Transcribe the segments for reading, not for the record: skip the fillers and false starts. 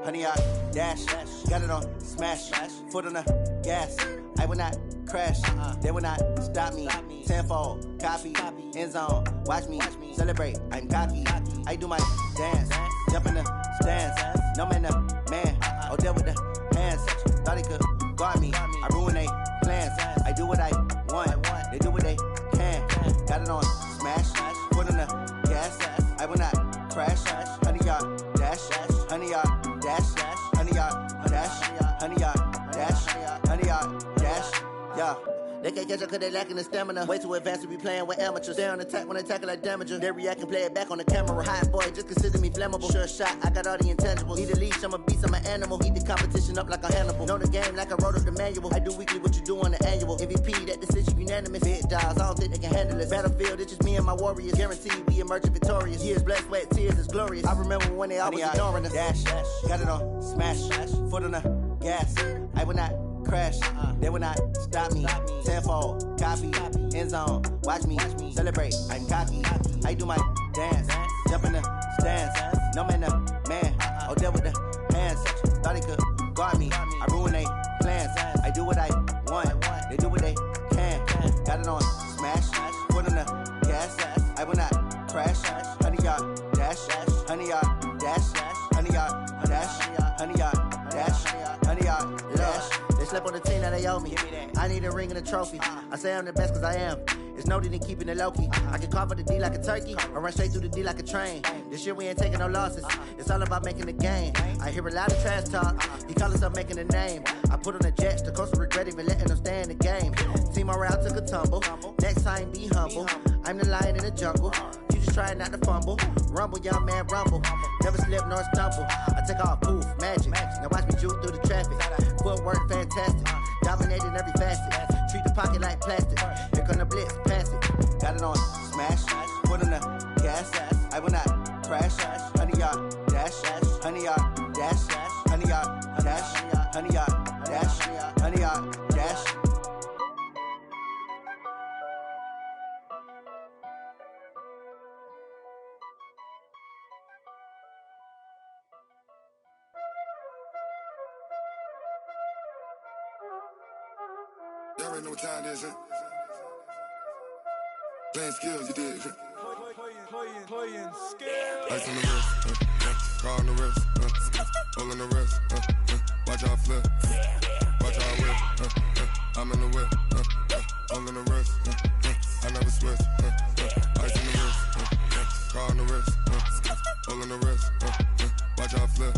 honey, I dash. Got it on smash, foot on the gas. I will not crash, they will not stop me. Tenfold, copy, end zone, watch me celebrate. I'm cocky, I do my dance, jump in the stands. No man, man, oh, deal with the hands. Thought he could guard me, I ruin they plans. I do what I want, they do what they can. Got it on smash, foot on the gas. I will not crash, honey, yard dash, honey, yard dash, honey, yard dash, honey, yard dash, honey, yard dash, yeah. They can't catch up cause they lacking the stamina. Way too advanced to be playing with amateurs. Stay on attack when they tackle like damager. They react and play it back on the camera. Hot boy, just consider me flammable. Sure shot, I got all the intangibles. Need a leash, I'm a beast, I'm an animal. Heat the competition up like a Hannibal. Know the game like I wrote up the manual. I do weekly what you do on the annual. MVP, that decision unanimous. Big dials, I don't think they can handle it. Battlefield, it's just me and my warriors. Guaranteed we emerging victorious. Years, blood, sweat, tears, it's glorious. I remember when they always ignoring us. Dash, got it on smash, foot on the gas. I will not crash, they will not stop me. Tenfold, copy, end zone, watch me celebrate. I'm cocky, I do my dance, jump in the stands. No man, man, oh, deal with the hands. Thought he could guard me, I ruin they plans. I do what I want, they do what they can. Got it on smash, foot on the gas. I will not crash, honey, yard dash, honey, yard dash, honey, yard dash, honey, yard dash, honey, yard dash. They slept on the team that they owe me. I need a ring and a trophy. I say I'm the best cause I am. It's no need in keeping it low-key. I can carve for the D like a turkey, or run straight through the D like a train. This year we ain't taking no losses. It's all about making the game. I hear a lot of trash talk. He call himself making a name. I put on the Jets, the coach will regret even letting them stay in the game. Team morale took a tumble. Next time be humble. I'm the lion in the jungle. You just trying not to fumble. Rumble, young man, rumble. Never slip nor stumble. I take off, poof, magic. Now watch me juke through the traffic. Footwork fantastic. Dominating every facet. Treat the pocket like plastic. Here come the blitz, pass it. Got it on smash, foot on the gas. I will not crash, honey, yard dash, honey, yard dash, honey, yard dash, honey, yard dash, honey, yard dash. Y'all already know what time it is, huh? Playing skills, you did. Playing skills. Ice on the wrist, car on the wrist, hole on the wrist, watch out flip, watch out whip, I'm in the whip, hole on the wrist, I never switch, ice on the wrist, car on the wrist, hole on the wrist, watch out flip,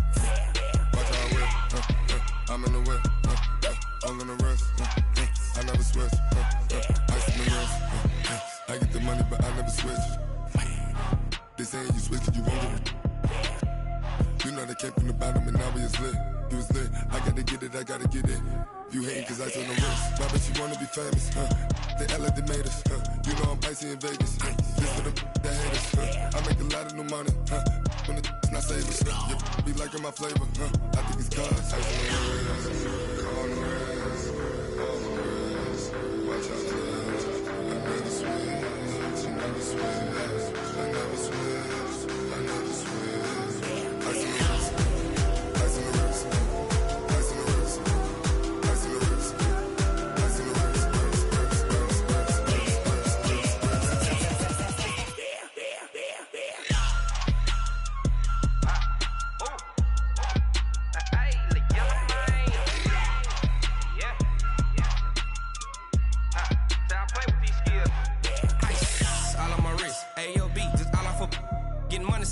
watch out whip, I'm in the whip, hole on the wrist, I never switch, ice on the wrist, I get the money but I never switch. They saying you switch it, you won't get it. You know they came from the bottom and now we is lit. You was lit, I gotta get it, I gotta get it. You hating cause ice on the wrist. Why bet you wanna be famous, They act like they made us, You know I'm icy in Vegas, This for the that hate us, I make a lot of new money, When it's not savers, You be liking my flavor, I think it's cause ice on the wrist, on the wrist, on the wrist. Watch out for this, I never switch, I never switch, I never switch, I never switch. Ice on the wrist, ice on the wrist, ice on the wrist, ice on the wrist, ice on the wrist.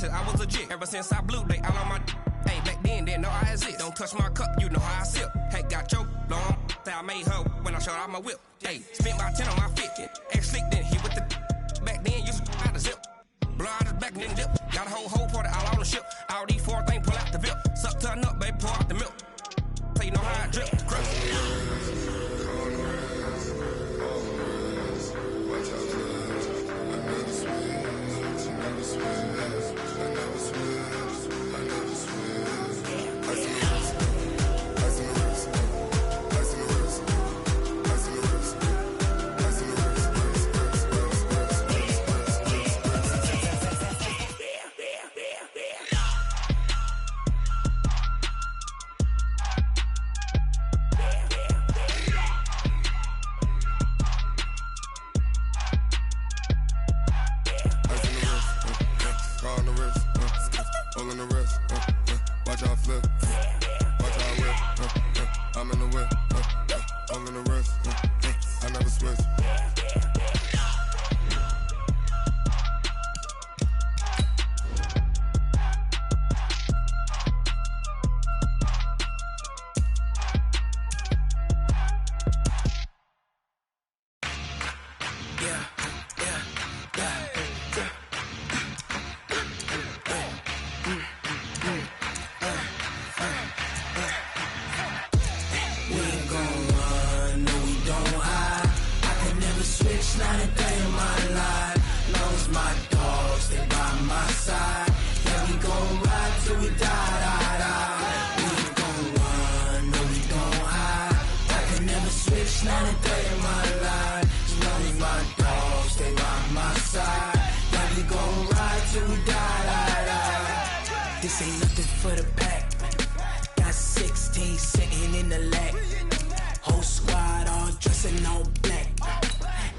I was legit. Ever since I blew, they all on my hey, back then, didn't know I exist. Don't touch my cup, you know how I sip. Hey, got choked, long. Say I made her when I showed out my whip. Hey, spent my 10 on my fit. Ex-slick, then hit with the back then, used to out the zip. Blow out his back, then dip. Got a whole party all on the ship. All these 4 things, pull out the VIP. Suck to a nut, baby, pour out the milk. So you know how I drip. all in the wrist. Watch how I flip. Watch how I whip. I'm in the whip. All in the wrist. I never switch. This ain't nothing for the pack. Got 16 sitting in the lap. Whole squad all dressing all black.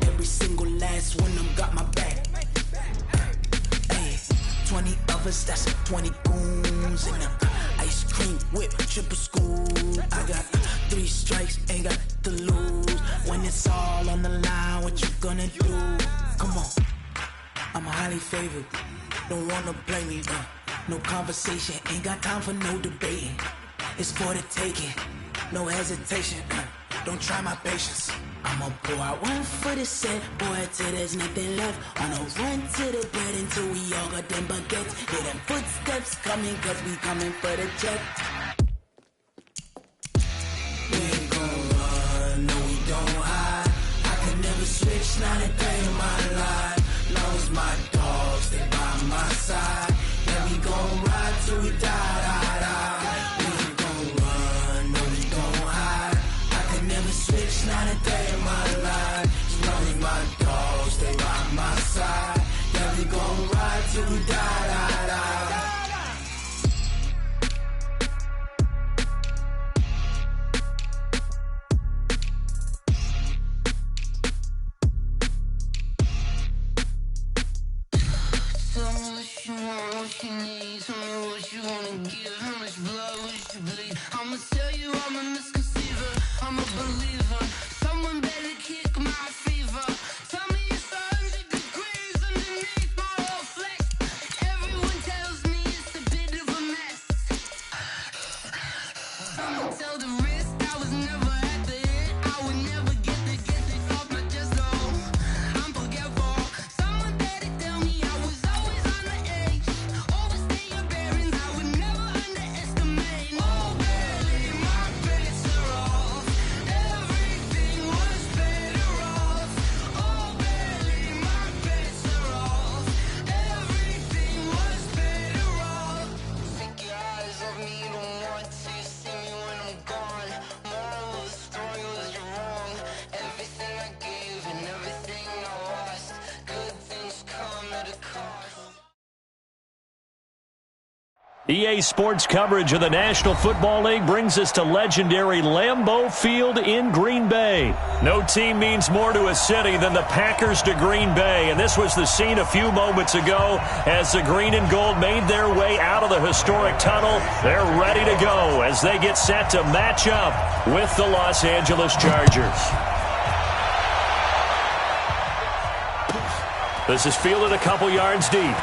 Every single last one of them got my back. Hey, 20 of us, that's 20 goons in the ice cream whip, triple scoop. I got 3 strikes, ain't got to lose. When it's all on the line, what you gonna do? Come on, I'm highly favored. Don't wanna blame me, no conversation, ain't got time for no debating. It's for the taking, no hesitation. Don't try my patience. I'ma pour out one for the set, boy, till there's nothing left. On a run to the bed until we all got them baguettes. Hear them footsteps coming, cause we coming for the check. We ain't gon' run, no we don't hide. I can never switch, not a day in my life. Long as my dogs, they by my side. Yeah, we gon' ride till we die. We ain't gon' run, no we don't hide. I can never switch, not a day in my life. As long as my dogs, they by my side. Yeah, we gon' ride till we die. Tell me what you want, what you need. Tell me what you wanna give. How much blood would you bleed? I'ma tell you I'm a misconceiver. I'm a believer. Someone better kick my fever. Tell me it's 100 degrees underneath my whole flesh. Everyone tells me it's a bit of a mess. I'ma tell the risk I was never at the end. I would never get it off my chest. Oh, I'm forgetful. Someone better tell me I was always on the edge. Overstay your bearings, I would never underestimate. Oh, barely, my bets are off. Everything was better off. Oh, barely, my bets are off. Everything was better off. Take your eyes off me, don't want to see me when I'm gone. Moral of the story was you're wrong. Everything I gave and everything I lost. Good things come at a cost. EA Sports coverage of the National Football League brings us to legendary Lambeau Field in Green Bay. No team means more to a city than the Packers to Green Bay, and this was the scene a few moments ago as the green and gold made their way out of the historic tunnel. They're ready to go as they get set to match up with the Los Angeles Chargers. This is fielded a couple yards deep.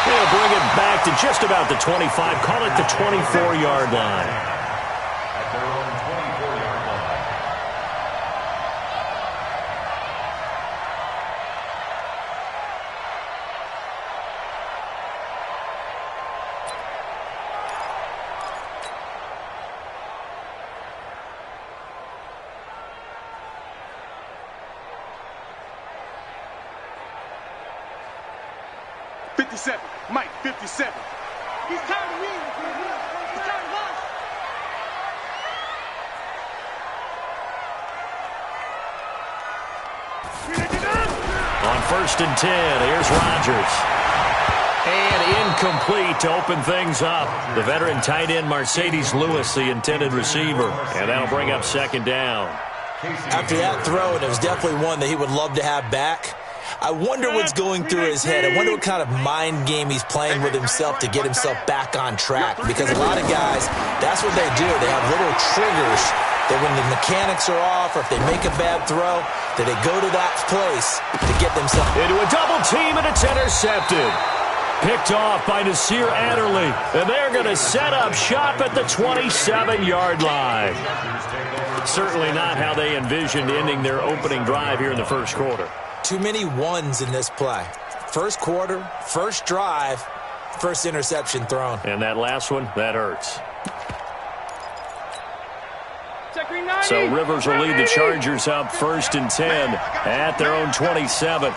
They'll bring it back to just about the 25, call it the 24-yard line. At their own 24-yard line. Mike, 57. He's tired of me. He's tired of us. On 1st and 10, here's Rodgers. And incomplete to open things up. The veteran tight end Mercedes Lewis, the intended receiver. And that'll bring up 2nd down. After that throw, and it was definitely one that he would love to have back, I wonder what's going through his head. I wonder what kind of mind game he's playing with himself to get himself back on track. Because a lot of guys, that's what they do. They have little triggers that when the mechanics are off or if they make a bad throw, that they go to that place to get themselves into a double team, and it's intercepted. Picked off by Nasir Adderley. And they're going to set up shop at the 27-yard line. Certainly not how they envisioned ending their opening drive here in the first quarter. Too many ones in this play. First quarter, first drive, first interception thrown. And that last one, that hurts. So Rivers will lead the Chargers up 1st and 10 at their own 27.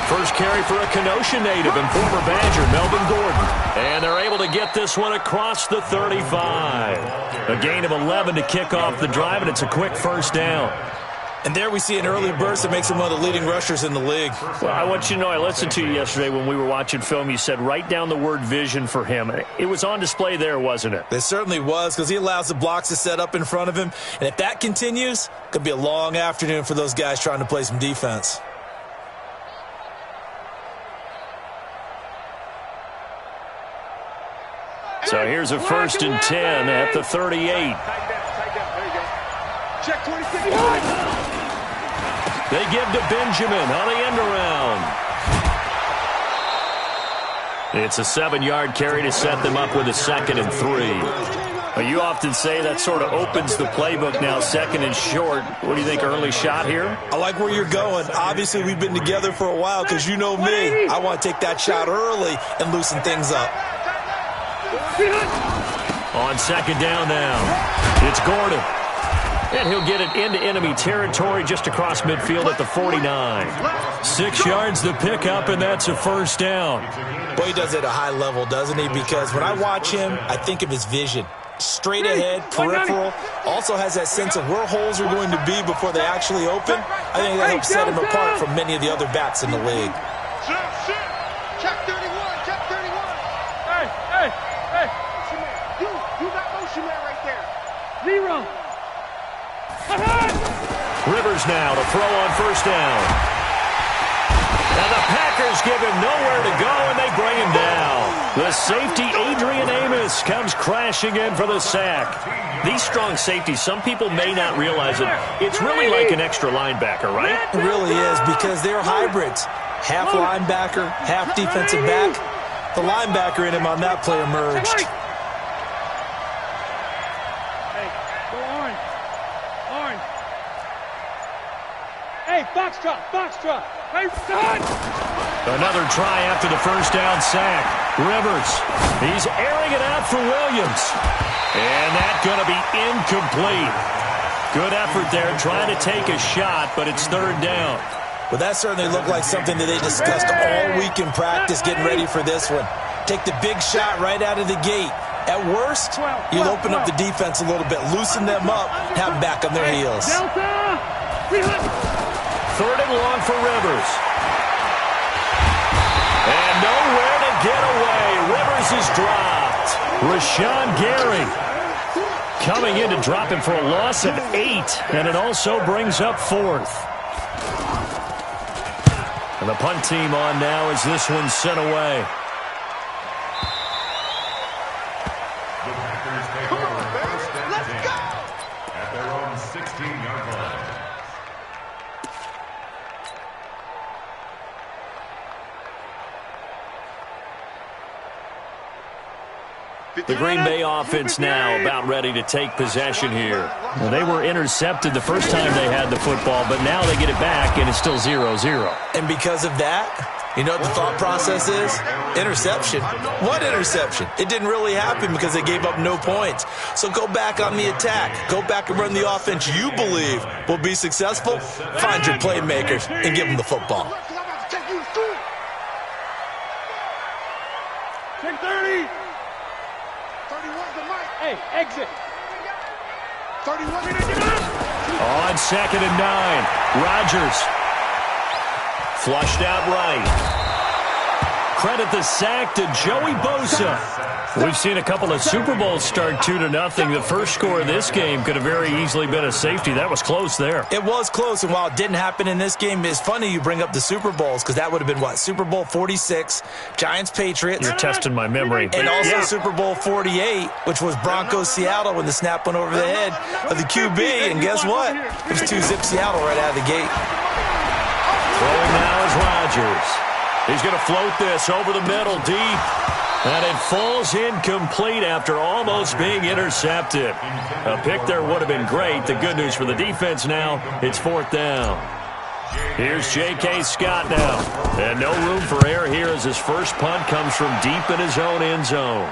First carry for a Kenosha native and former Badger, Melvin Gordon. And they're able to get this one across the 35. A gain of 11 to kick off the drive, and it's a quick first down. And there we see an early burst that makes him one of the leading rushers in the league. Well, I want you to know, I listened to you yesterday when we were watching film. You said write down the word vision for him. It was on display there, wasn't it? It certainly was, because he allows the blocks to set up in front of him. And if that continues, it could be a long afternoon for those guys trying to play some defense. So here's a 1st and 10 at the 38. Check 26. They give to Benjamin on the end around. It's a 7-yard carry to set them up with a 2nd and 3. You often say that sort of opens the playbook now, 2nd and short. What do you think, early shot here? I like where you're going. Obviously, we've been together for a while because you know me. I want to take that shot early and loosen things up. On 2nd down now, it's Gordon. And he'll get it into enemy territory just across midfield at the 49. 6 yards to pick up, and that's a first down. Boy, he does it at a high level, doesn't he? Because when I watch him, I think of his vision. Straight ahead, peripheral. Also has that sense of where holes are going to be before they actually open. I think that helps set him apart from many of the other backs in the league. Check 31. Check 31. Hey. You got motion man right there. 0. Rivers now to throw on 1st down. And the Packers give him nowhere to go, and they bring him down. The safety, Adrian Amos, comes crashing in for the sack. These strong safeties, some people may not realize it. It's really like an extra linebacker, right? It really is, because they're hybrids. Half linebacker, half defensive back. The linebacker in him on that play emerged. Foxtrot. Hey, son! Another try after the 1st down sack. Rivers, he's airing it out for Williams. And that's going to be incomplete. Good effort there, trying to take a shot, but it's 3rd down. Well, that certainly looked like something that they discussed all week in practice, getting ready for this one. Take the big shot right out of the gate. At worst, you'll open up the defense a little bit, loosen them up, have them back on their heels. 3rd and long for Rivers. And nowhere to get away. Rivers is dropped. Rashawn Gary coming in to drop him for a loss of 8. And it also brings up 4th. And the punt team on now as this one's sent away. The Packers take over 1st and 10 at their own 16-yard line. The Green Bay offense now about ready to take possession here. Well, they were intercepted the first time they had the football, but now they get it back, and it's still 0-0. And because of that, you know what the thought process is? Interception. What interception? It didn't really happen because they gave up no points. So go back on the attack. Go back and run the offense you believe will be successful. Find your playmakers and give them the football. Check 30. 31's the mic. Hey, exit. 31. On 2nd and 9. Rodgers. Flushed out right. Credit the sack to Joey Bosa. We've seen a couple of Super Bowls start 2-0. The first score of this game could have very easily been a safety. That was close there. It was close, and while it didn't happen in this game, it's funny you bring up the Super Bowls because that would have been, what, Super Bowl 46, Giants-Patriots. You're testing my memory. And also Super Bowl 48, which was Broncos-Seattle when the snap went over the head of the QB. And guess what? It was 2-zip Seattle right out of the gate. Throwing now is Rodgers. He's going to float this over the middle deep. And it falls incomplete after almost being intercepted. A pick there would have been great. The good news for the defense now, it's 4th down. Here's J.K. Scott now. And no room for error here as his first punt comes from deep in his own end zone.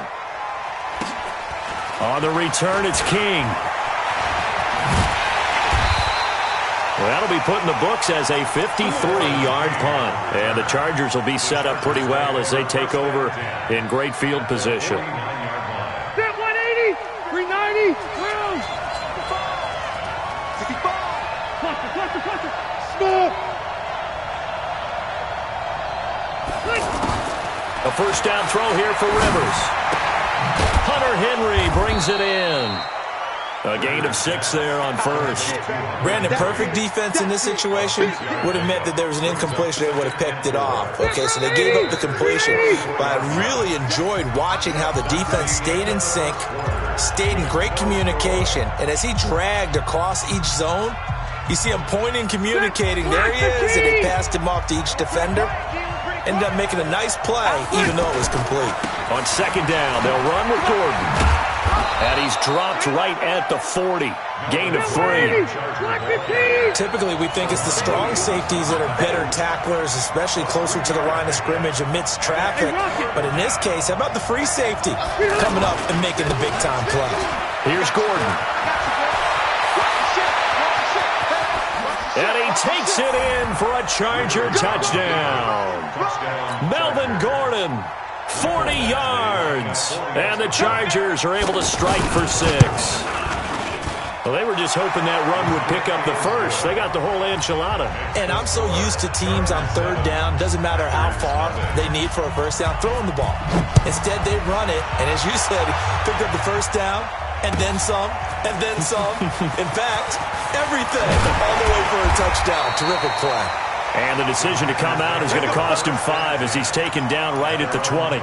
On the return, it's King. Well, that'll be put in the books as a 53-yard punt. And the Chargers will be set up pretty well as they take over in great field position. 180, 390, round. Cluster. Small. A first down throw here for Rivers. Hunter Henry brings it in. A gain of 6 there on first. Brandon, perfect defense in this situation would have meant that there was an incompletion. They would have picked it off. Okay, so they gave up the completion. But I really enjoyed watching how the defense stayed in sync, stayed in great communication. And as he dragged across each zone, you see him pointing, communicating. There he is, and they passed him off to each defender. Ended up making a nice play, even though it was complete. On second down, they'll run with Gordon. And he's dropped right at the 40. Gain of 3. Typically, we think it's the strong safeties that are better tacklers, especially closer to the line of scrimmage amidst traffic. But in this case, how about the free safety coming up and making the big-time play? Here's Gordon. And he takes it in for a Charger touchdown. Melvin Gordon. 40 yards, and the Chargers are able to strike for 6. Well, they were just hoping that run would pick up the first. They got the whole enchilada. And I'm so used to teams on third down, doesn't matter how far they need for a first down, throwing the ball. Instead, they run it, and as you said, picked up the first down, and then some, and then some. In fact, everything, all the way for a touchdown. Terrific play. And the decision to come out is going to cost him 5 as he's taken down right at the 20.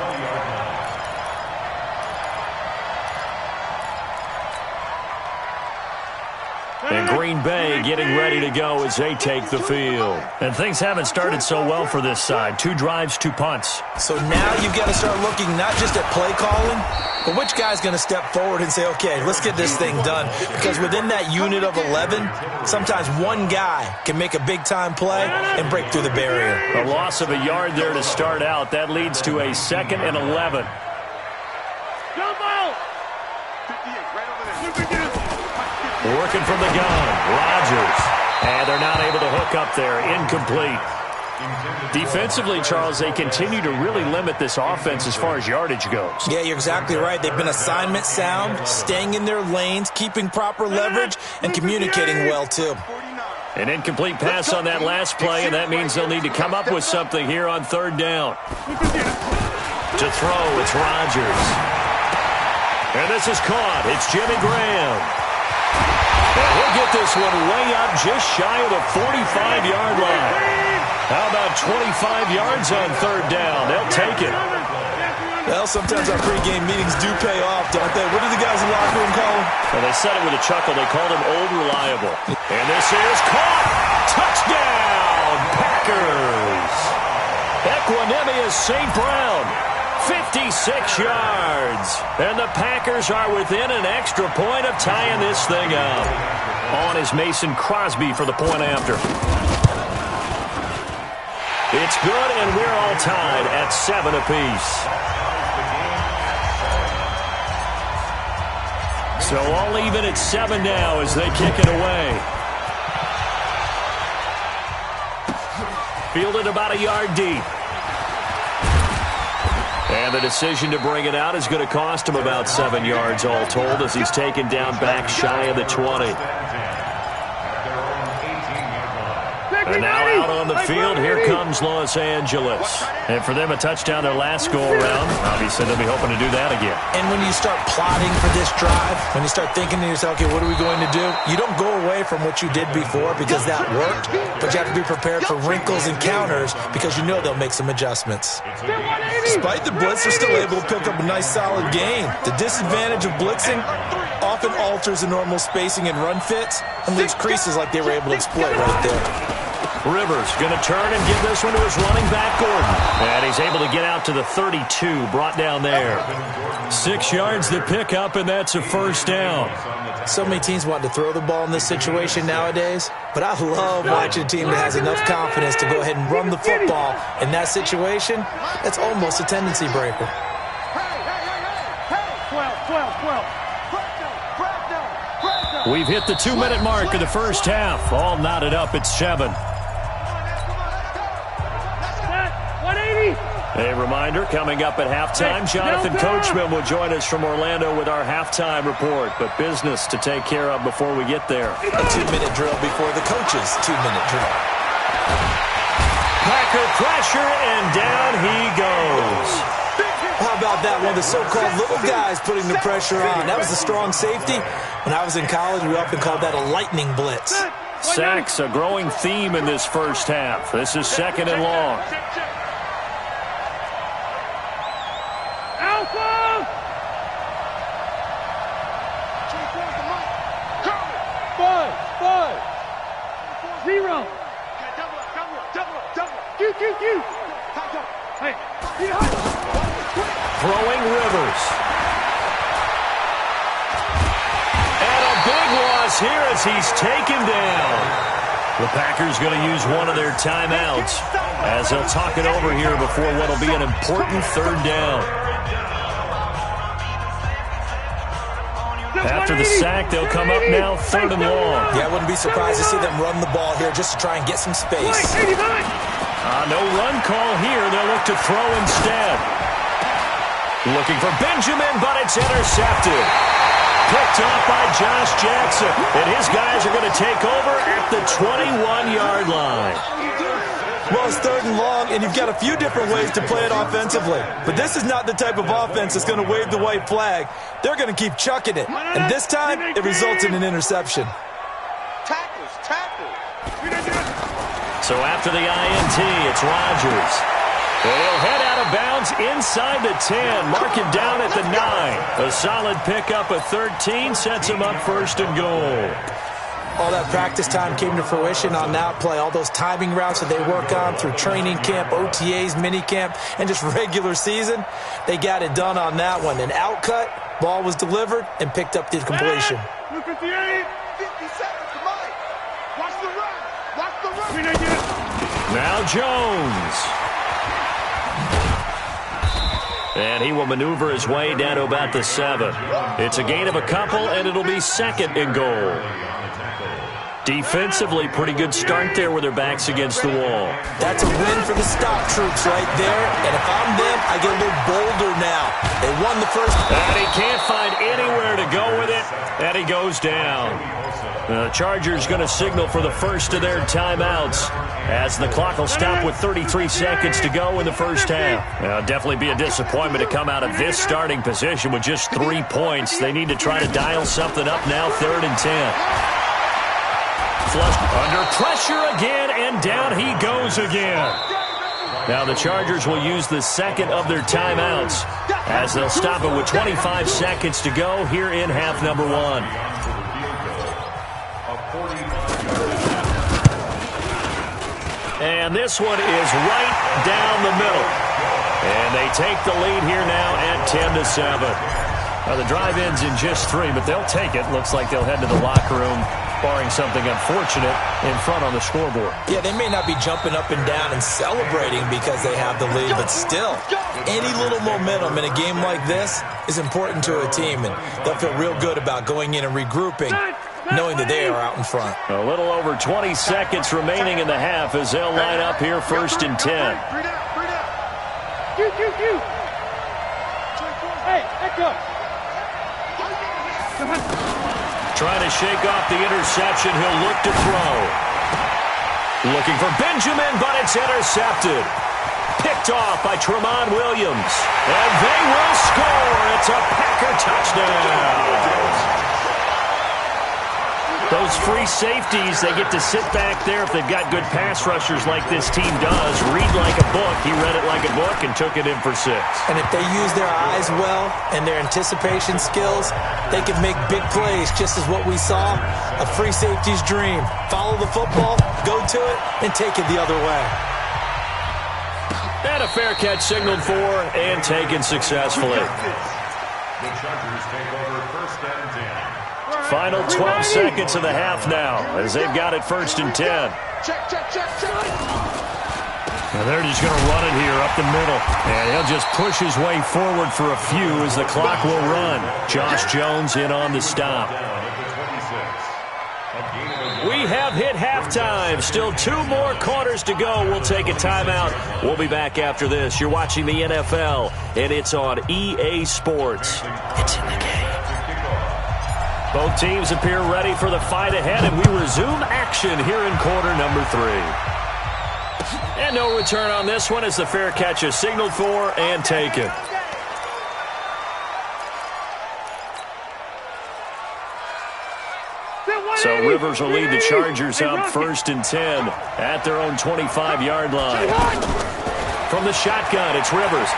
And Green Bay getting ready to go as they take the field. And things haven't started so well for this side. 2 drives, 2 punts. So now you've got to start looking not just at play calling, but which guy's going to step forward and say, okay, let's get this thing done. Because within that unit of 11, sometimes one guy can make a big-time play and break through the barrier. A loss of a yard there to start out. That leads to a 2nd and 11. Working from the gun, Rodgers. And they're not able to hook up there. Incomplete. Defensively, Charles, they continue to really limit this offense as far as yardage goes. Yeah, you're exactly right. They've been assignment sound, staying in their lanes, keeping proper leverage, and communicating well, too. An incomplete pass on that last play, and that means they'll need to come up with something here on 3rd down. To throw, it's Rodgers. And this is caught. It's Jimmy Graham. And he'll get this one way up just shy of the 45-yard line. How about 25 yards on 3rd down? They'll take it. Well, sometimes our pregame meetings do pay off, don't they? What do the guys in the locker room call him? Well, they said it with a chuckle. They called him Old Reliable. And this is caught. Touchdown, Packers. Equanimous St. Brown. 56 yards. And the Packers are within an extra point of tying this thing up. On is Mason Crosby for the point after. It's good, and we're all tied at 7 apiece. So all even at 7 now as they kick it away. Fielded about a yard deep. And the decision to bring it out is going to cost him about 7 yards all told as he's taken down back shy of the 20. And now out on the field, here comes Los Angeles. And for them, a touchdown their last go-around. Obviously, they'll be hoping to do that again. And when you start plotting for this drive, when you start thinking to yourself, okay, what are we going to do? You don't go away from what you did before because that worked, but you have to be prepared for wrinkles and counters because you know they'll make some adjustments. Despite the blitz, they're still able to pick up a nice, solid gain. The disadvantage of blitzing often alters the normal spacing and run fits and leaves creases like they were able to exploit right there. Rivers going to turn and give this one to his running back, Gordon. And he's able to get out to the 32, brought down there. 6 yards the pickup, and that's a first down. So many teams want to throw the ball in this situation nowadays, but I love watching a team that has enough confidence to go ahead and run the football. In that situation, that's almost a tendency breaker. 12. We've hit the 2-minute mark of the first half. All knotted up at 7. 180. A reminder, coming up at halftime, Jonathan Coachman will join us from Orlando with our halftime report. But business to take care of before we get there. A 2-minute drill before the coach's 2-minute drill. Packer pressure, and down he goes. How about that? One of the so-called little guys putting the pressure on. That was a strong safety. When I was in college, we often called that a lightning blitz. Sacks, a growing theme in this first half. This is 2nd and long. Alpha! 5, 0. Q. Hey, throwing Rivers. And a big loss here as he's taken down. The Packers going to use one of their timeouts as they'll talk it over here before what will be an important 3rd down. After the sack, they'll come up now 3rd and long. Yeah, I wouldn't be surprised to see them run the ball here just to try and get some space. No run call here. They'll look to throw instead. Looking for Benjamin, but it's intercepted. Picked off by Josh Jackson. And his guys are going to take over at the 21-yard line. Well, it's 3rd and long, and you've got a few different ways to play it offensively. But this is not the type of offense that's going to wave the white flag. They're going to keep chucking it. And this time, it results in an interception. Tackles. So after the INT, it's Rodgers. And he'll head out of bounds inside the 10. Mark him down at the 9. A solid pickup of 13 sets him up 1st and goal. All that practice time came to fruition on that play. All those timing routes that they work on through training camp, OTAs, minicamp, and just regular season, they got it done on that one. An outcut, ball was delivered, and picked up the completion. 58, 57, come on. Watch the run. Now Jones. And he will maneuver his way down to about the 7. It's a gain of a couple, and it'll be 2nd and goal. Defensively, pretty good start there with their backs against the wall. That's a win for the stop troops right there. And if I'm them, I get a little bolder now. They won the first. And he can't find anywhere to go with it. And he goes down. The Chargers going to signal for the first of their timeouts as the clock will stop with 33 seconds to go in the first half. It'll definitely be a disappointment to come out of this starting position with just 3 points. They need to try to dial something up now, 3rd and 10. Flush under pressure again, and down he goes again. Now the Chargers will use the 2nd of their timeouts as they'll stop it with 25 seconds to go here in half number 1. And this one is right down the middle. And they take the lead here now at 10-7. Now the drive ends in just 3, but they'll take it. Looks like they'll head to the locker room, barring something unfortunate, in front on the scoreboard. Yeah, they may not be jumping up and down and celebrating because they have the lead, but still, any little momentum in a game like this is important to a team, and they'll feel real good about going in and regrouping, knowing that they are out in front. A little over 20 seconds remaining in the half as they'll line up here 1st and 10. Hey, echo. Trying to shake off the interception. He'll look to throw. Looking for Benjamin, but it's intercepted. Picked off by Tremont Williams. And they will score. It's a Packer touchdown. Those free safeties, they get to sit back there if they've got good pass rushers like this team does. Read like a book. He read it like a book and took it in for 6. And if they use their eyes well and their anticipation skills, they can make big plays, just as what we saw. A free safety's dream. Follow the football, go to it, and take it the other way. And a fair catch signaled for and taken successfully. The Chargers take over 1st and 10. Final 12 seconds of the half now as they've got it 1st and 10. And they're just going to run it here up the middle. And he'll just push his way forward for a few as the clock will run. Josh Jones in on the stop. We have hit halftime. Still 2 more quarters to go. We'll take a timeout. We'll be back after this. You're watching the NFL, and it's on EA Sports. It's in the game. Both teams appear ready for the fight ahead, and we resume action here in quarter number 3. And no return on this one as the fair catch is signaled for and taken. So Rivers will lead the Chargers out 1st and 10 at their own 25-yard line. From the shotgun, it's Rivers.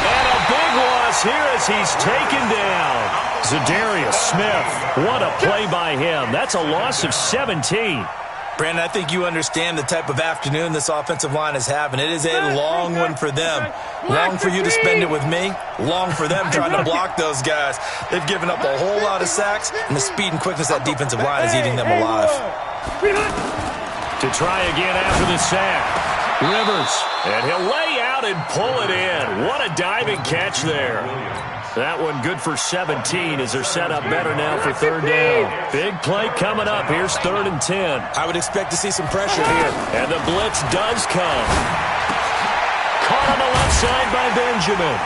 And a big loss here as he's taken down. Zadarius Smith, what a play by him. That's a loss of 17. Brandon, I think you understand the type of afternoon this offensive line is having. It is a long one for them. Long for you to spend it with me. Long for them trying to block those guys. They've given up a whole lot of sacks, and the speed and quickness of that defensive line is eating them alive. To try again after the sack. Rivers, and he'll lay out and pull it in. What a diving catch there. That one good for 17 as they're set up better now for 3rd down. Big play coming up. Here's 3rd and 10. I would expect to see some pressure here. And the blitz does come. Caught on the left side by Benjamin.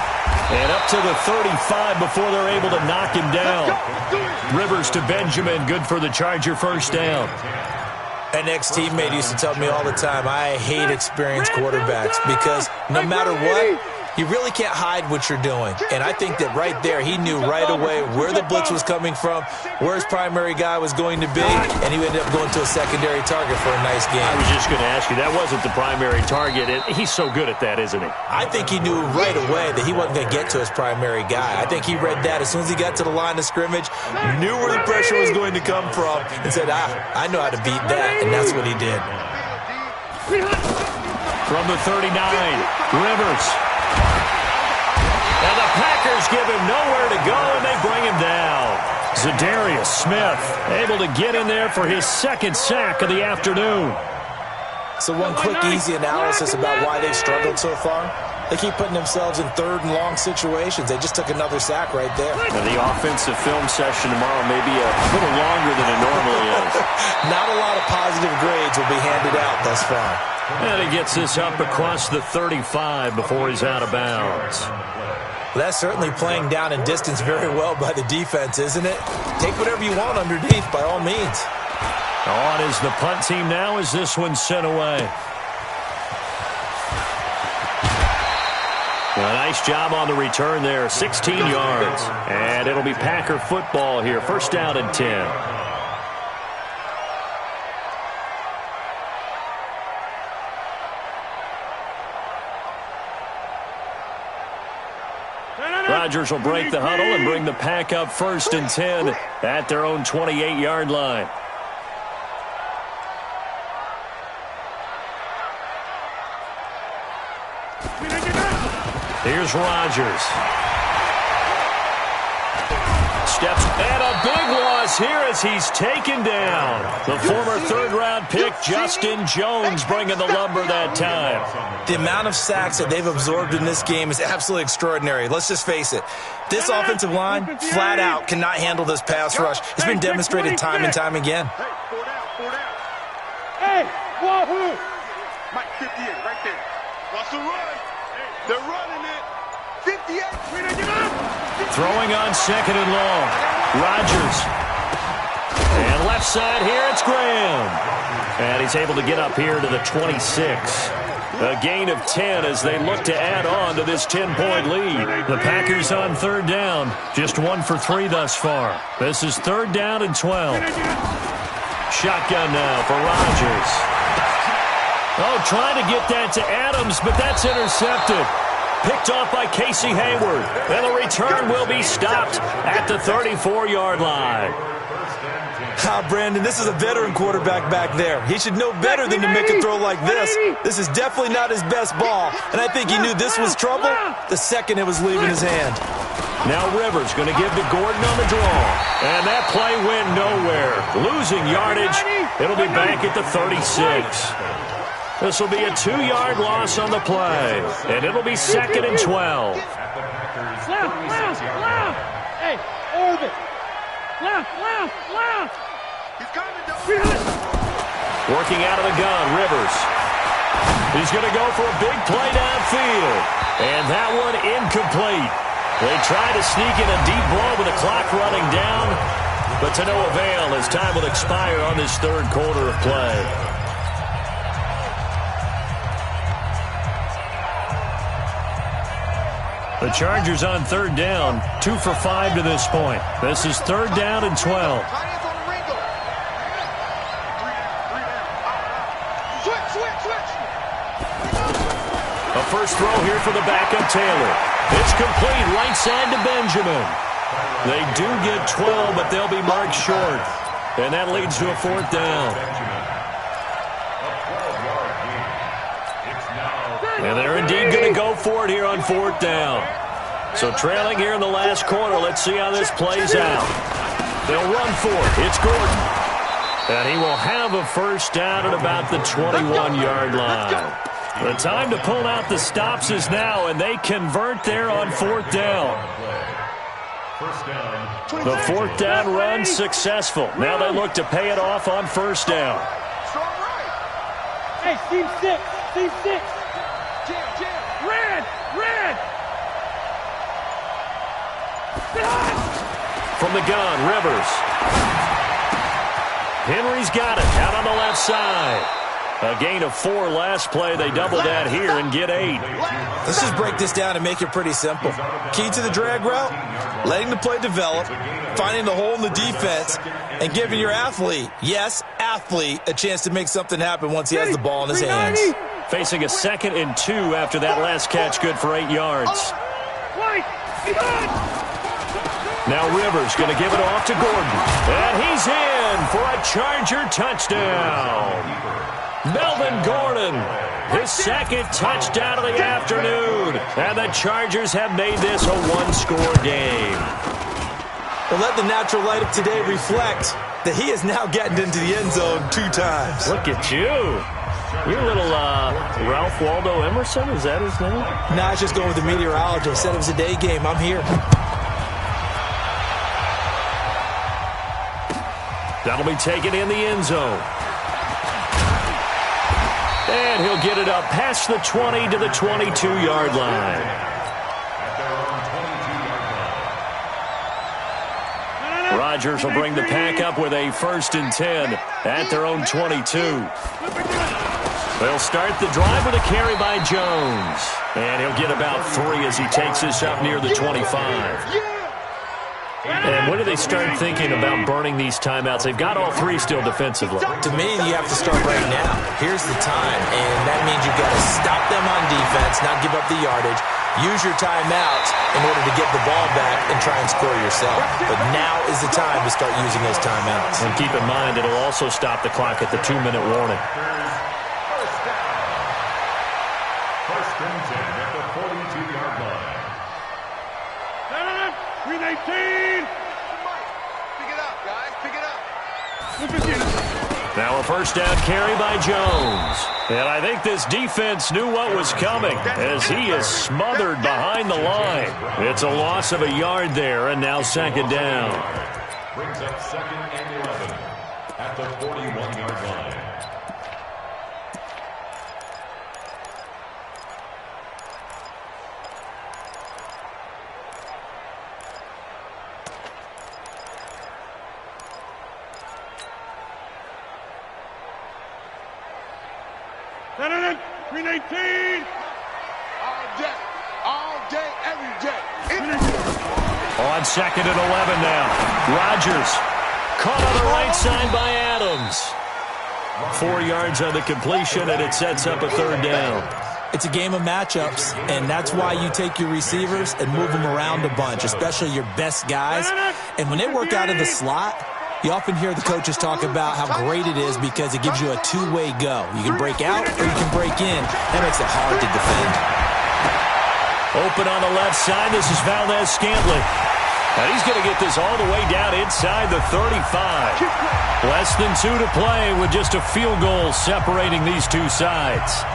And up to the 35 before they're able to knock him down. Rivers to Benjamin, good for the Charger 1st down. An ex-teammate used to tell me all the time, I hate experienced quarterbacks because no matter what, you really can't hide what you're doing. And I think that right there, he knew right away where the blitz was coming from, where his primary guy was going to be, and he ended up going to a secondary target for a nice game. I was just going to ask you, that wasn't the primary target. He's so good at that, isn't he? I think he knew right away that he wasn't going to get to his primary guy. I think he read that as soon as he got to the line of scrimmage, knew where the pressure was going to come from, and said, I know how to beat that, and that's what he did. From the 39, Rivers. And the Packers give him nowhere to go, and they bring him down. Zadarius Smith able to get in there for his 2nd sack of the afternoon. So one quick, easy analysis about why they've struggled so far. They keep putting themselves in 3rd and long situations. They just took another sack right there. And the offensive film session tomorrow may be a little longer than it normally is. Not a lot of positive grades will be handed out thus far. And he gets this up across the 35 before he's out of bounds. Well, that's certainly playing down in distance very well by the defense, isn't it? Take whatever you want underneath, by all means. On is the punt team now as this one's sent away. A nice job on the return there, 16 yards. And it'll be Packer football here, 1st down and 10. Rodgers will break the huddle and bring the Pack up 1st and 10 at their own 28-yard line. Here's Rodgers. Steps, and a big loss here as he's taken down. The former 3rd-round pick, Justin Jones, bringing the lumber that time. The amount of sacks that they've absorbed in this game is absolutely extraordinary. Let's just face it. This offensive line, flat out, cannot handle this pass rush. It's been demonstrated time and time again. Hey, wahoo! Mike 58 right there. What's the run? They're running it. 58. Throwing on 2nd and long. Rodgers. And left side here, it's Graham. And he's able to get up here to the 26. A gain of 10 as they look to add on to this 10-point lead. The Packers on third down. Just 1 for 3 thus far. This is third down and 12. Shotgun now for Rodgers. Oh, trying to get that to Adams, but that's intercepted. Picked off by Casey Hayward. And the return will be stopped at the 34-yard line. Brandon, this is a veteran quarterback back there. He should know better than to make a throw like this. This is definitely not his best ball, and I think he knew this was trouble the second it was leaving his hand. Now Rivers going to give to Gordon on the draw, and that play went nowhere. Losing yardage. It'll be back at the 36. This will be a 2-yard loss on the play, and it'll be 2nd and 12. Left. Hey, orbit. Left. He's coming, Working out of the gun, Rivers. He's going to go for a big play downfield. And that one incomplete. They try to sneak in a deep ball with the clock running down, but to no avail as time will expire on this third quarter of play. The Chargers on third down, 2 for 5 to this point. This is third down and 12. A first throw here for the backup Taylor. It's complete right side to Benjamin. They do get 12, but they'll be marked short. And that leads to a fourth down. And they're indeed going to go for it here on fourth down. So trailing here in the last quarter, let's see how this plays out. They'll run for it. It's Gordon. And he will have a first down at about the 21-yard line. The time to pull out the stops is now, and they convert there on fourth down. The fourth down run successful. Now they look to pay it off on first down. Hey, team 6. Red! From the gun, Rivers. Henry's got it out on the left side. A gain of 4 last play. They double that here and get 8. Let's just break this down and make it pretty simple. Key to the drag route, letting the play develop, finding the hole in the defense, and giving your athlete, yes, athlete, a chance to make something happen once he has the ball in his hands. Facing a 2nd and 2 after that last catch, good for 8 yards. Now Rivers going to give it off to Gordon. And he's in for a Charger touchdown. Melvin Gordon, his 2nd touchdown of the afternoon. And the Chargers have made this a 1-score game. Well, let the natural light of today reflect that he is now getting into the end zone 2 times. Look at you. You're a little Ralph Waldo Emerson, is that his name? Nah, I was just going with the meteorologist. Said it was a day game. I'm here. That'll be taken in the end zone. And he'll get it up past the 20 to the 22-yard line. Rodgers will bring the pack up with a 1st and 10 at their own 22. They'll start the drive with a carry by Jones. And he'll get about 3 as he takes this up near the 25. And when do they start thinking about burning these timeouts? They've got all 3 still defensively. To me, you have to start right now. Here's the time, and that means you've got to stop them on defense, not give up the yardage, use your timeouts in order to get the ball back and try and score yourself. But now is the time to start using those timeouts. And keep in mind, it'll also stop the clock at the 2-minute warning. First and 10 at the 42-yard line. 319! Pick it up, guys. Pick it up. Now a first down carry by Jones. And I think this defense knew what was coming as he is smothered behind the line. It's a loss of a yard there, and now 2nd down. Brings up 2nd and 11 at the 41-yard line. Green 18. All day, every day. On 2nd and 11 now. Rodgers caught on the right side by Adams. 4 yards on the completion, and it sets up a 3rd down. It's a game of matchups, and that's why you take your receivers and move them around a bunch, especially your best guys. And when they work out of the slot, you often hear the coaches talk about how great it is because it gives you a two-way go. You can break out or you can break in. That makes it hard to defend. Open on the left side. This is Valdez-Scantling. And he's going to get this all the way down inside the 35. Less than 2 to play with just a field goal separating these two sides.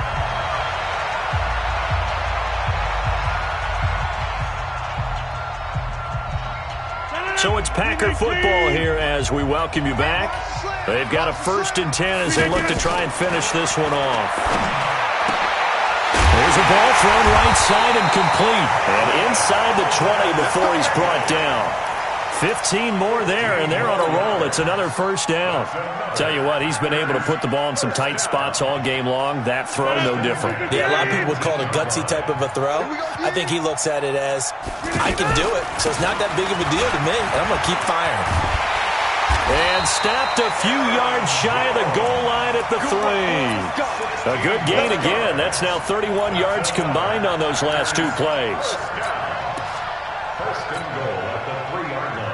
So it's Packer football here as we welcome you back. They've got a 1st and 10 as they look to try and finish this one off. There's a ball thrown right side and complete. And inside the 20 before he's brought down. 15 more there, and they're on a roll. It's another 1st down. Tell you what, he's been able to put the ball in some tight spots all game long. That throw, no different. Yeah, a lot of people would call it a gutsy type of a throw. I think he looks at it as, I can do it, so it's not that big of a deal to me, and I'm going to keep firing. And stopped a few yards shy of the goal line at the 3. A good gain again. That's now 31 yards combined on those last 2 plays. 1st and goal at the 3-yard line.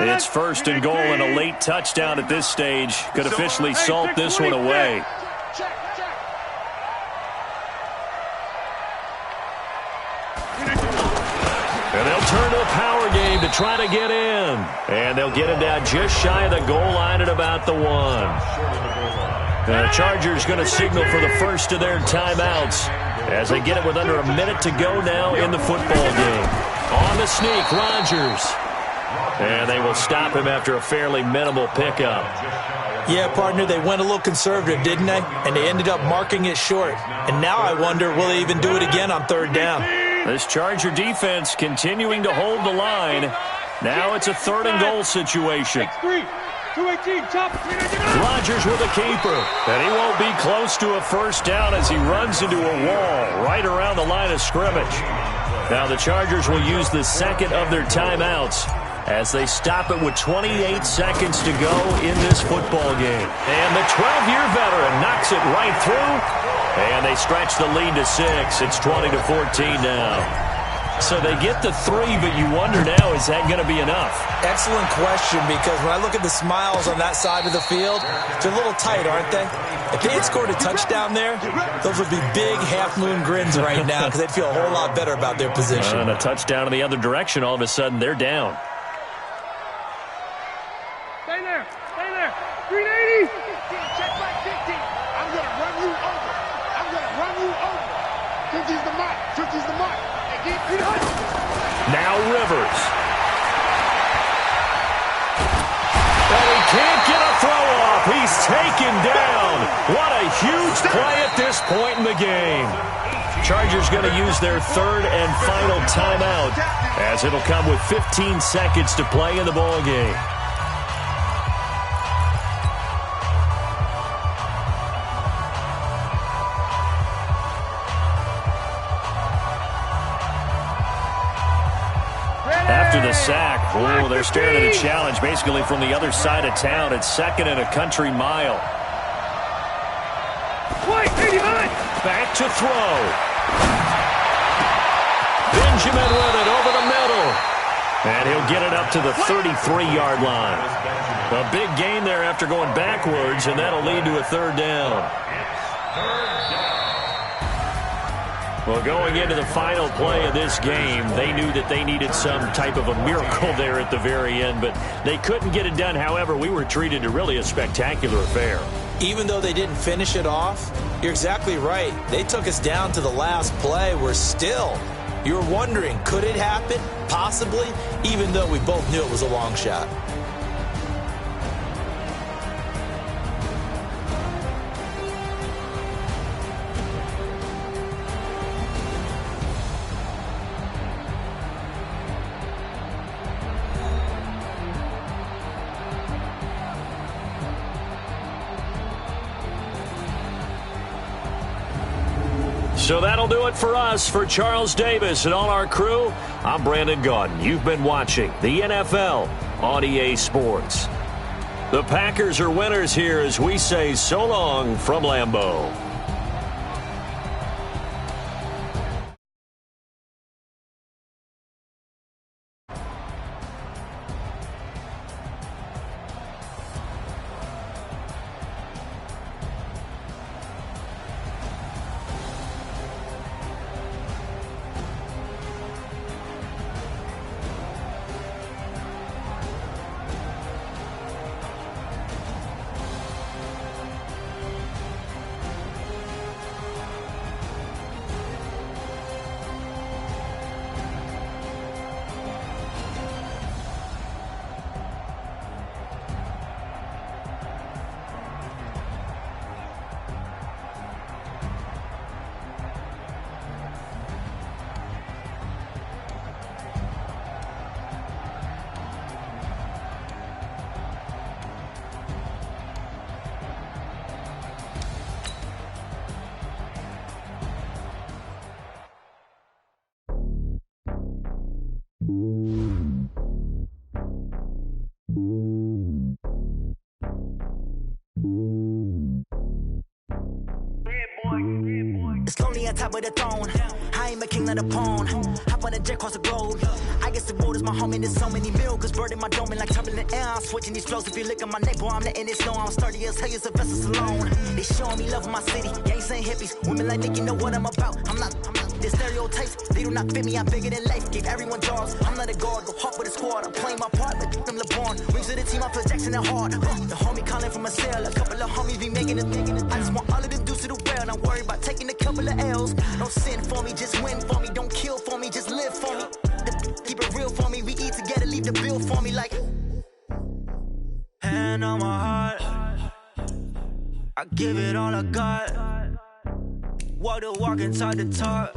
It's 1st and goal, and a late touchdown at this stage could officially salt this one away. And they'll turn to the power game to try to get in. And they'll get him down just shy of the goal line at about the 1. The Chargers going to signal for the first of their timeouts as they get it with under a minute to go now in the football game. On the sneak, Rodgers. And they will stop him after a fairly minimal pickup. Yeah, partner, they went a little conservative, didn't they? And they ended up marking it short. And now I wonder, will they even do it again on 3rd down? This Charger defense continuing to hold the line. Now it's a 3rd and goal situation. Rodgers with a keeper. And he won't be close to a 1st down as he runs into a wall right around the line of scrimmage. Now the Chargers will use the 2nd of their timeouts as they stop it with 28 seconds to go in this football game. And the 12-year veteran knocks it right through. And they stretch the lead to 6. It's 20-14 now. So they get the 3, but you wonder now, is that going to be enough? Excellent question, because when I look at the smiles on that side of the field, they're a little tight, aren't they? If they had scored a touchdown there, those would be big half-moon grins right now because they'd feel a whole lot better about their position. And a touchdown in the other direction, all of a sudden, they're down. Stay there. Stay there. 380. Check back 15. I'm going to run you over. I'm going to run you over. 50's the mark. 50's the mark. Now Rivers. But he can't get a throw off. He's taken down. What a huge play at this point in the game. Chargers going to use their 3rd and final timeout as it'll come with 15 seconds to play in the ball game. After the sack, oh, they're staring at a challenge basically from the other side of town. It's 2nd and a country mile. Back to throw. Benjamin with it over the middle. And he'll get it up to the 33-yard line. A big gain there after going backwards, and that'll lead to a 3rd down. Well, going into the final play of this game, they knew that they needed some type of a miracle there at the very end, but they couldn't get it done. However, we were treated to really a spectacular affair. Even though they didn't finish it off, you're exactly right. They took us down to the last play. We're still, you're wondering, could it happen? Possibly, even though we both knew it was a long shot. So that'll do it for us. For Charles Davis and all our crew, I'm Brandon Gaudin. You've been watching the NFL on EA Sports. The Packers are winners here as we say so long from Lambeau. It's lonely on top of the throne. I ain't a king of the pawn. Hop on a jet across the globe. I guess the world is my home and there's so many miracles burning my dome and like turbulent air. I'm switching these flows. If you look at my neck, boy, I'm letting it snow. I'm sturdy as hell, a vessel alone. They showing me love in my city. Gangs ain't hippies. Women like Nick, you know what I'm about. I'm not the stereotypes. They do not fit me. I'm bigger than life. Gave everyone jobs. I'm not a guard. Go hard with a squad. I'm playing my part like them LeBron. Rings to the team. I feel Jackson and hard. The homie calling from a cell. A couple of homies be making it. I just want all of them dudes to do well. Not worry about taking a couple of L's. Don't sin for me, just win for me. Don't kill for me, just live for me. Keep it real for me. We eat together, leave the bill for me like. Hand on my heart, I give it all I got. Walk the walk and talk the talk.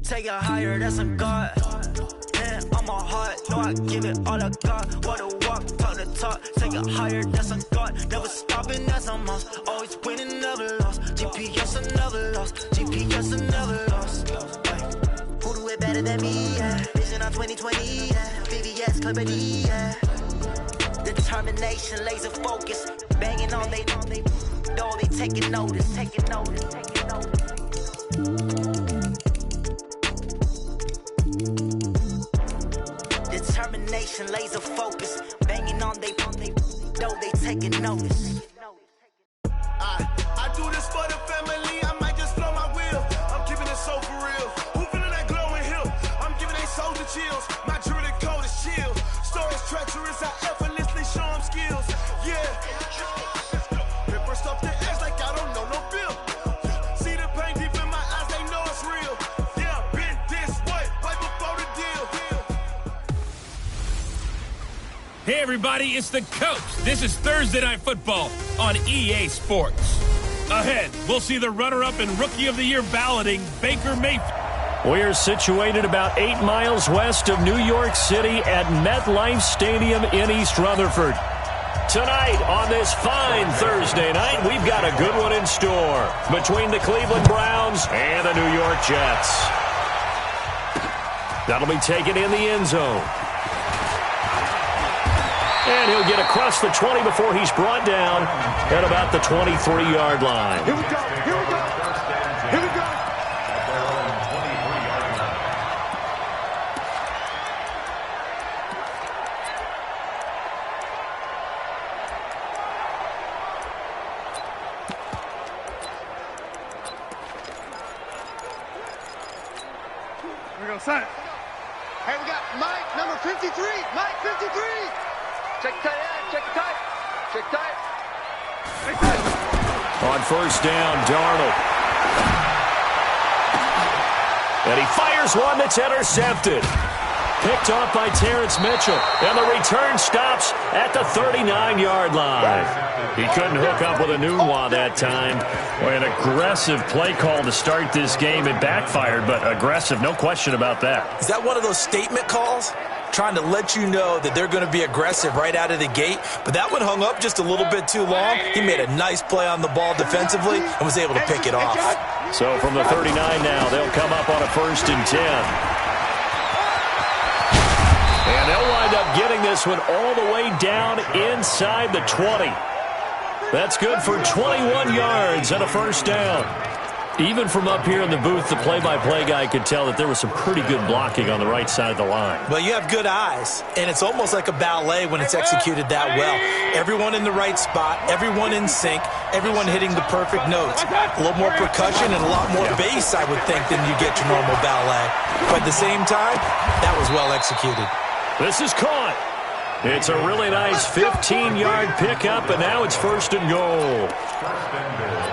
Take it higher, that's a God. Hand on my heart, no, I give it all I got. Walk the walk, talk the talk. Take it higher, that's a God. Never stopping, that's a must. Always winning, never lost. GPS, I never lost. GPS, I never lost. Who do it better than me? Yeah. Vision on 2020. Yeah. VVS, Club D. Yeah. Determination, laser focus. Banging on they know they taking notice. Taking notice. Taking notice. Determination, laser focus. Banging on they know they taking notice. I do this for the family. I might just blow my wheel. I'm keeping it so for real. Who feeling that glowing hill? I'm giving they soldier chills. My jewelry code is chill. Stories treacherous. I effortlessly show them skills. Yeah. Ripper stuff the edge like I don't know no bill. See the pain deep in my eyes. They know it's real. Yeah, been this way right before the deal. Hey everybody, it's the coach. This is Thursday Night Football on EA Sports. Ahead, we'll see the runner-up and Rookie of the Year balloting, Baker Mayfield. We're situated about 8 miles west of New York City at MetLife Stadium in East Rutherford. Tonight, on this fine Thursday night, we've got a good one in store between the Cleveland Browns and the New York Jets. That'll be taken in the end zone. And he'll get across the 20 before he's brought down at about the 23-yard line. Here we go. Here we go. Here we go. Here we go, son. Hey, we got Mike, number 53. Mike, 53. Check tight end, check tight. Check tight. Check tight. On first down, Darnold. And he fires one that's intercepted. Picked off by Terrence Mitchell. And the return stops at the 39-yard line. He couldn't hook up with a new one that time. Boy, an aggressive play call to start this game. It backfired, but aggressive, no question about that. Is that one of those statement calls? trying to let you know that they're going to be aggressive right out of the gate. But that one hung up just a little bit too long. He made a nice play on the ball defensively and was able to pick it off. So from the 39 now, they'll come up on a 1st and 10. And they'll wind up getting this one all the way down inside the 20. That's good for 21 yards and a 1st down. Even from up here in the booth, the play-by-play guy could tell that there was some pretty good blocking on the right side of the line. Well, you have good eyes, and it's almost like a ballet when it's executed that well. Everyone in the right spot, everyone in sync, everyone hitting the perfect notes. A little more percussion and a lot more bass, I would think, than you get your normal ballet. But at the same time, that was well executed. This is caught. It's a really nice 15-yard pickup, and now it's 1st and goal.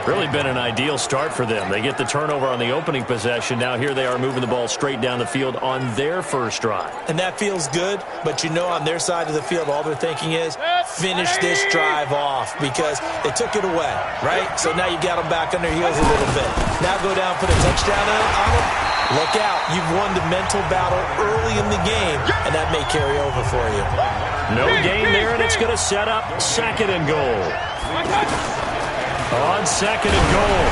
Really been an ideal start for them. They get the turnover on the opening possession. Now here they are moving the ball straight down the field on their first drive. And that feels good, but you know on their side of the field, all they're thinking is finish this drive off because they took it away, right? So now you got them back on their heels a little bit. Now go down, put a touchdown on them. Look out. You've won the mental battle early in the game, and that may carry over for you. No gain there, and it's going to set up 2nd and goal. On 2nd and goal,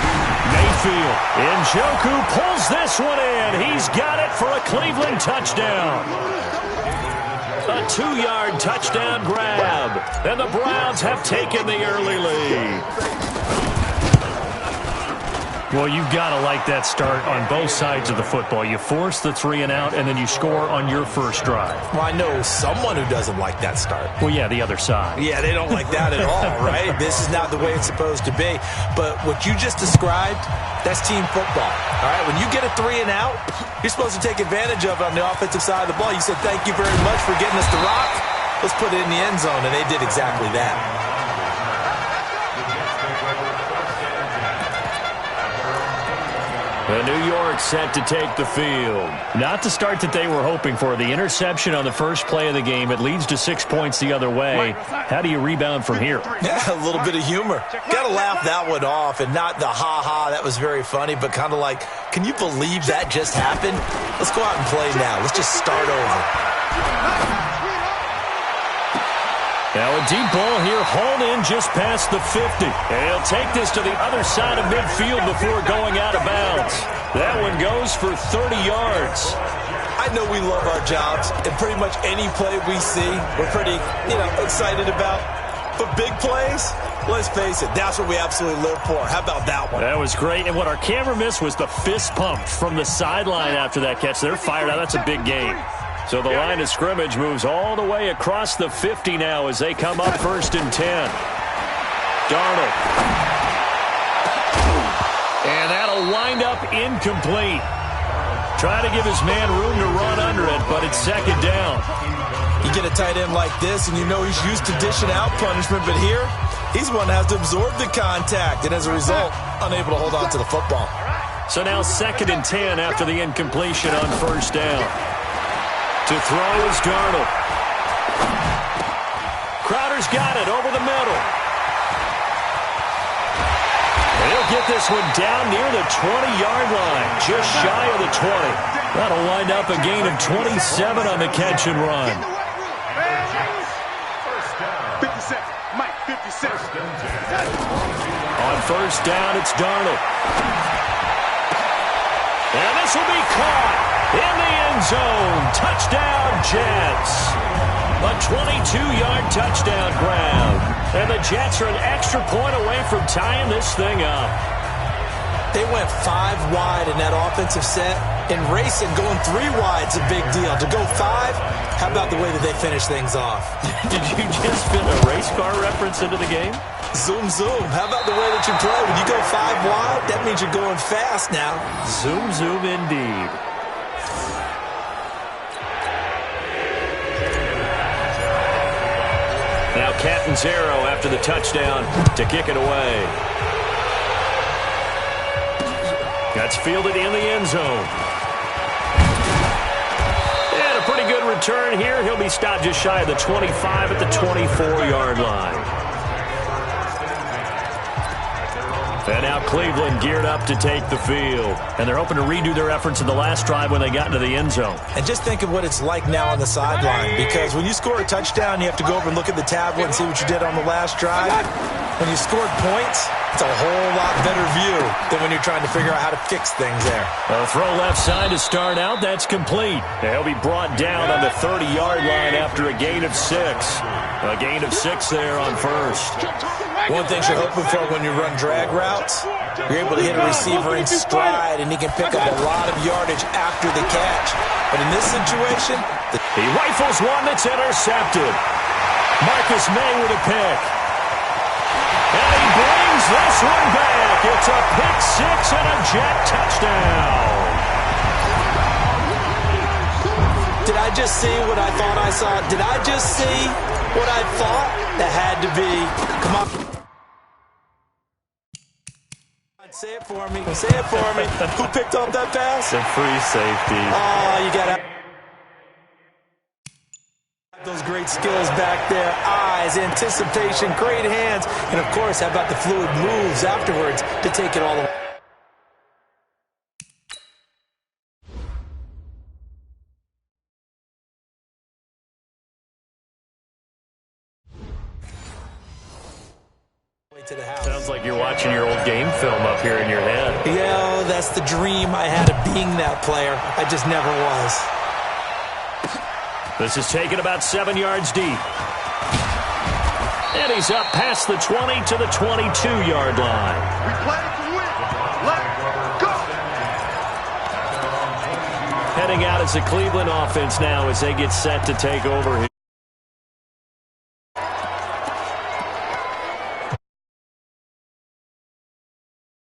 Mayfield. Njoku pulls this one in. He's got it for a Cleveland touchdown. A 2-yard touchdown grab. And the Browns have taken the early lead. Well, you've got to like that start on both sides of the football. You force the 3 and out, and then you score on your first drive. Well, I know someone who doesn't like that start. Well, yeah, the other side. Yeah, they don't like that at all, right? This is not the way it's supposed to be. But what you just described, that's team football. All right, when you get a 3 and out, you're supposed to take advantage of it on the offensive side of the ball. You said, thank you very much for getting us the rock. Let's put it in the end zone, and they did exactly that. The New York set to take the field. Not the start that they were hoping for. The interception on the first play of the game. It leads to 6 points the other way. How do you rebound from here? Yeah, a little bit of humor. Got to laugh that one off and not the ha-ha. That was very funny, but kind of like, can you believe that just happened? Let's go out and play now. Let's just start over. Now a deep ball here, hauled in just past the 50. And he'll take this to the other side of midfield before going out of bounds. That one goes for 30 yards. I know we love our jobs, and pretty much any play we see, we're pretty, excited about. But big plays, let's face it, that's what we absolutely live for. How about that one? That was great. And what our camera missed was the fist pump from the sideline after that catch. They're fired out. That's a big game. So the line of scrimmage moves all the way across the 50 now as they come up 1st and 10. Darnold. And that'll wind up incomplete. Try to give his man room to run under it, but it's 2nd down. You get a tight end like this, and you know he's used to dishing out punishment, but here, he's one that has to absorb the contact, and as a result, unable to hold on to the football. So now 2nd and 10 after the incompletion on 1st down. To throw is Darnold. Crowder's got it over the middle. And he'll get this one down near the 20-yard line, just shy of the 20. That'll wind up a gain of 27 on the catch and run. 56. Mike, 56. On 1st down, it's Darnold. And this will be caught in the end zone. Touchdown, Jets. A 22-yard touchdown grab. And the Jets are an extra point away from tying this thing up. They went 5 wide in that offensive set. And racing, going 3 wide's a big deal. To go 5, how about the way that they finish things off? Did you just fit a race car reference into the game? Zoom, zoom. How about the way that you play? When you go 5 wide, that means you're going fast now. Zoom, zoom indeed. Now Catanzaro after the touchdown to kick it away. That's fielded in the end zone. And a pretty good return here. He'll be stopped just shy of the 25 at the 24-yard line. And now Cleveland geared up to take the field. And they're hoping to redo their efforts in the last drive when they got into the end zone. And just think of what it's like now on the sideline, because when you score a touchdown, you have to go over and look at the tablet and see what you did on the last drive. When you scored points, it's a whole lot better view than when you're trying to figure out how to fix things there. A throw left side to start out. That's complete. He'll be brought down on the 30-yard line after a gain of 6. A gain of 6 there on first. One thing you're hoping for when you run drag routes, you're able to hit a receiver in stride, and he can pick up a lot of yardage after the catch. But in this situation, he rifles one that's intercepted. Marcus May with a pick. And he brings this one back. It's a pick 6 and a Jet touchdown. Did I just see what I thought I saw? Did I just see what I thought? That had to be. Come on. Say it for me. Say it for me. Who picked up that pass? The free safety. Oh, you got to those great skills back there. Eyes, anticipation, great hands. And, of course, how about the fluid moves afterwards to take it all away? To the house. Sounds like you're watching your old game film up here in your head. Yeah, that's the dream I had of being that player. I just never was. This is taken about 7 yards deep. And he's up past the 20 to the 22-yard line. We play to win. Let's go. Heading out as the Cleveland offense now as they get set to take over.